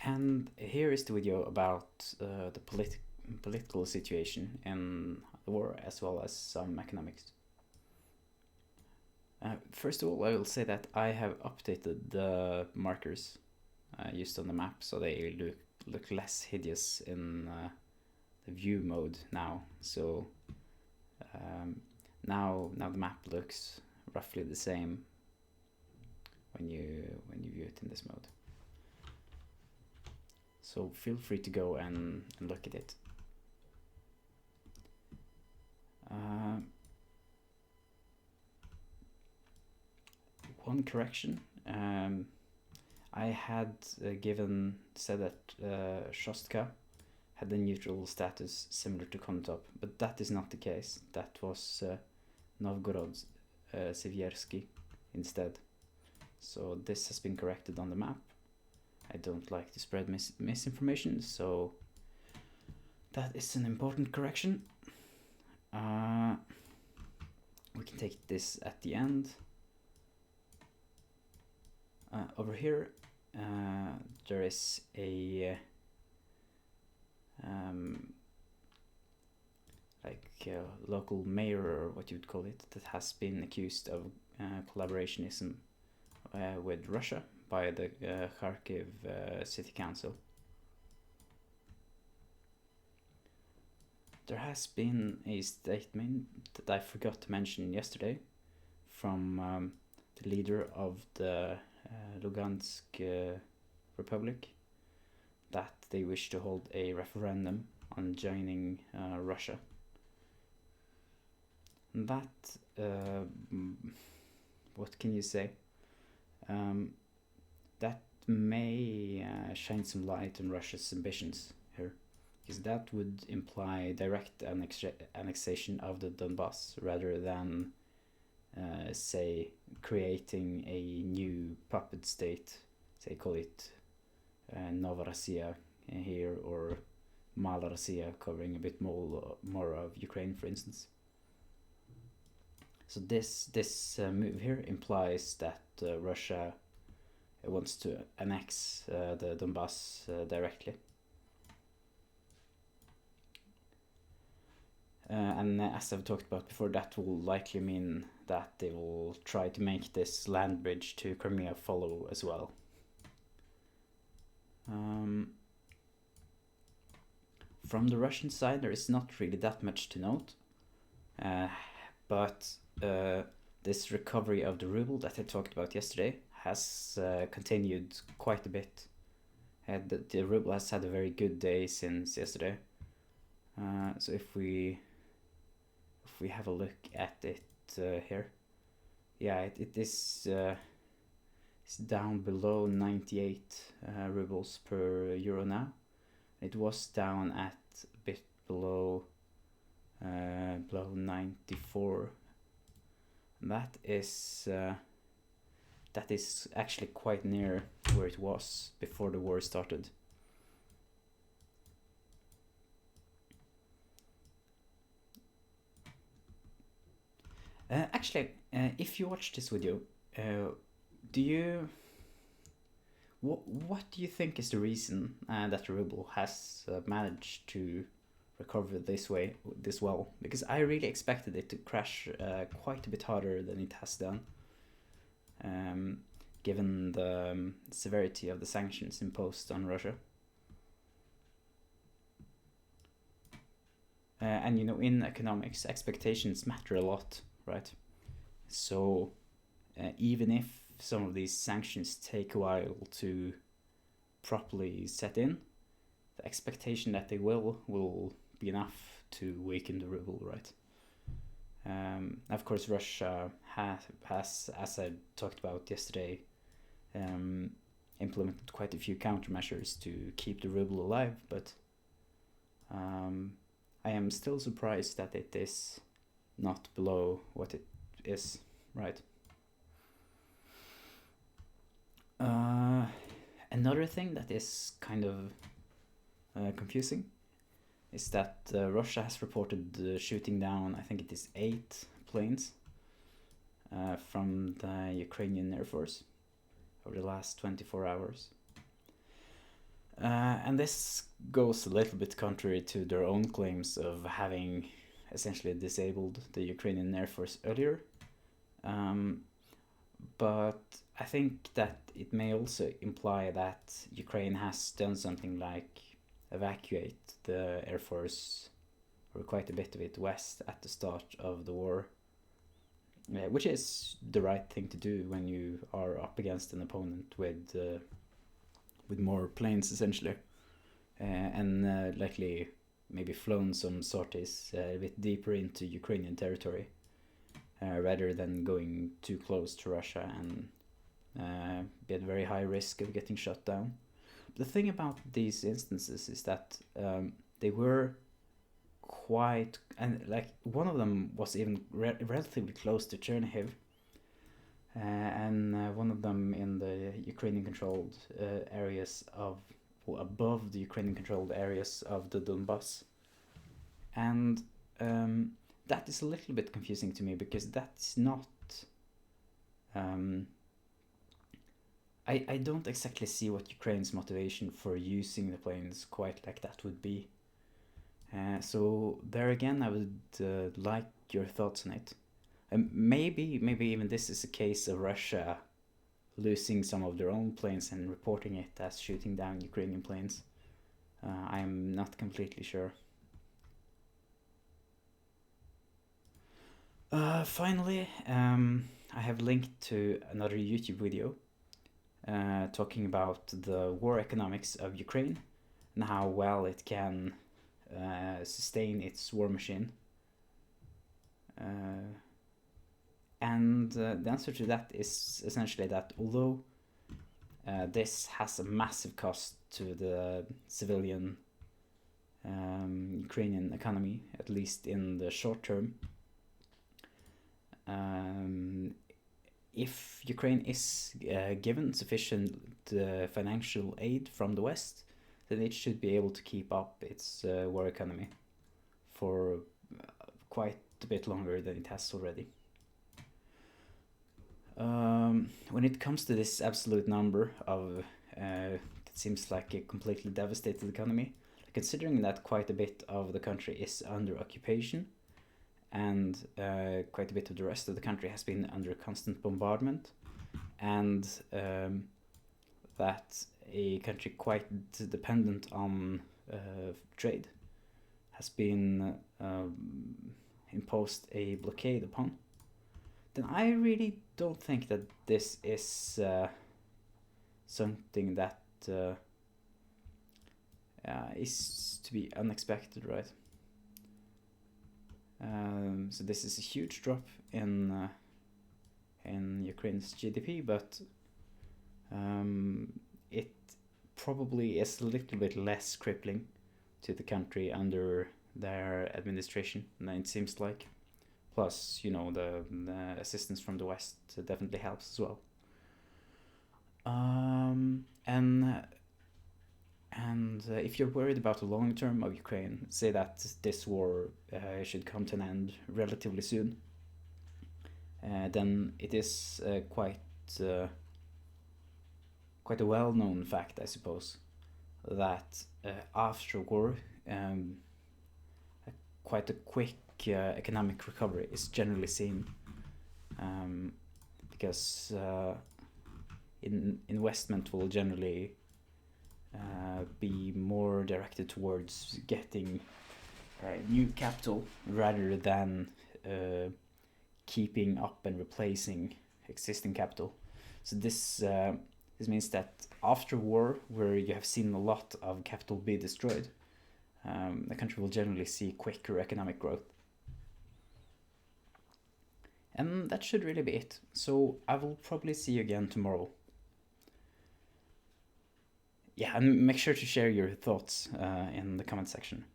And here is the video about the political situation in the war, as well as some economics. First of all, I will say that I have updated the markers used on the map, so they look less hideous in the view mode now. So now the map looks roughly the same when you view it in this mode. So feel free to go and look at it. One correction. I had said that Shostka had a neutral status similar to Konotop, but that is not the case. That was Novgorod Siversky instead. So this has been corrected on the map. I don't like to spread misinformation, so that is an important correction. We can take this at the end. Over here, there is a local mayor, or what you'd call it, that has been accused of collaborationism with Russia by the Kharkiv City Council. There has been a statement that I forgot to mention yesterday from the leader of the Lugansk Republic, that they wish to hold a referendum on joining Russia. That, what can you say? That may shine some light on Russia's ambitions here, because that would imply direct annexation of the Donbass rather than say creating a new puppet state, say call it Novorossiya here, or Malorossiya, covering a bit more of Ukraine, for instance. So this move here implies that Russia wants to annex the Donbass directly. And as I've talked about before, that will likely mean that they will try to make this land bridge to Crimea follow as well. From the Russian side, there is not really that much to note, but this recovery of the ruble that I talked about yesterday has continued quite a bit. The ruble has had a very good day since yesterday. So if we have a look at it here, yeah, it is down below 98 rubles per euro now. It was down at a bit below 94. That is actually quite near where it was before the war started. If you watch this video, what do you think is the reason that the ruble has managed to recover this well? Because I really expected it to crash quite a bit harder than it has done, given the severity of the sanctions imposed on Russia. And in economics, expectations matter a lot, right? So even if some of these sanctions take a while to properly set in, the expectation that they will be enough to weaken the ruble, right? Of course, Russia has, as I talked about yesterday, implemented quite a few countermeasures to keep the ruble alive, but I am still surprised that it is not below what it is, right? Another thing that is kind of confusing is that Russia has reported shooting down, I think it is 8 planes from the Ukrainian Air Force over the last 24 hours. And this goes a little bit contrary to their own claims of having essentially disabled the Ukrainian Air Force earlier. But I think that it may also imply that Ukraine has done something like evacuate the Air Force, or quite a bit of it, west at the start of the war, which is the right thing to do when you are up against an opponent with more planes, essentially, and likely maybe flown some sorties a bit deeper into Ukrainian territory, rather than going too close to Russia and be at very high risk of getting shot down. But the thing about these instances is that they were quite, and like one of them was even relatively close to Chernihiv, and one of them in the Ukrainian-controlled areas of, well, above the Ukrainian-controlled areas of the Donbass, and that is a little bit confusing to me because that's not. I don't exactly see what Ukraine's motivation for using the planes quite like that would be. So there again, I would like your thoughts on it. Maybe even this is a case of Russia losing some of their own planes and reporting it as shooting down Ukrainian planes. I'm not completely sure. Finally, I have linked to another YouTube video talking about the war economics of Ukraine and how well it can sustain its war machine. And the answer to that is essentially that although this has a massive cost to the civilian Ukrainian economy, at least in the short term, if Ukraine is given sufficient financial aid from the West, then it should be able to keep up its war economy for quite a bit longer than it has already. When it comes to this absolute number of it seems like a completely devastated economy, considering that quite a bit of the country is under occupation and quite a bit of the rest of the country has been under constant bombardment, and that a country quite dependent on trade has been imposed a blockade upon, then I really don't think that this is something that is to be unexpected, right? So this is a huge drop in Ukraine's GDP, but it probably is a little bit less crippling to the country under their administration than it seems like. Plus, you know, the assistance from the West definitely helps as well. And if you're worried about the long term of Ukraine, say that this war should come to an end relatively soon, then it is quite a well-known fact, I suppose, that after war, quite a quick economic recovery is generally seen, because investment will generally be more directed towards getting new capital rather than keeping up and replacing existing capital. So this means that after war, where you have seen a lot of capital be destroyed, the country will generally see quicker economic growth. And that should really be it. So I will probably see you again tomorrow. Yeah, and make sure to share your thoughts in the comment section.